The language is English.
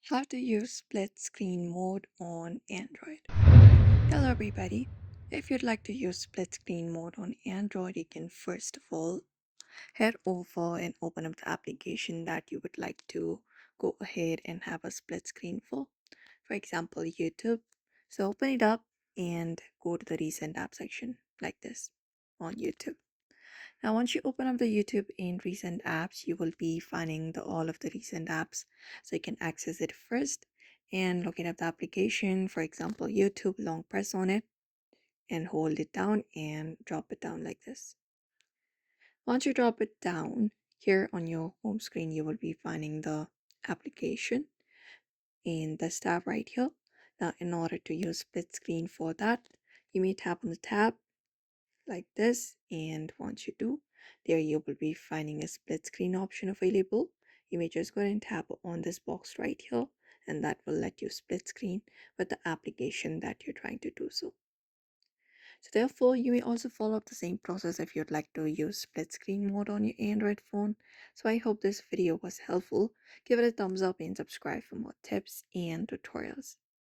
How to use split screen mode on Android. Hello everybody. If you'd like to use split screen mode on Android, you can first of all head over and open up the application that you would like to go ahead and have a split screen for. For example, YouTube. So open it up and go to the recent app section like this on YouTube. Now, once you open up the YouTube in recent apps, you will be finding all of the recent apps. So you can access it first and looking at the application. For example, YouTube, long press on it and hold it down and drop it down like this. Once you drop it down, here on your home screen, you will be finding the application in this tab right here. Now, in order to use split screen for that, you may tap on the tab like this, and once you do, there you will be finding a split screen option available. You may just go ahead and tap on this box right here, and that will let you split screen with the application that you're trying to do so. So therefore, you may also follow up the same process if you'd like to use split screen mode on your Android phone. So I hope this video was helpful. Give it a thumbs up and subscribe for more tips and tutorials.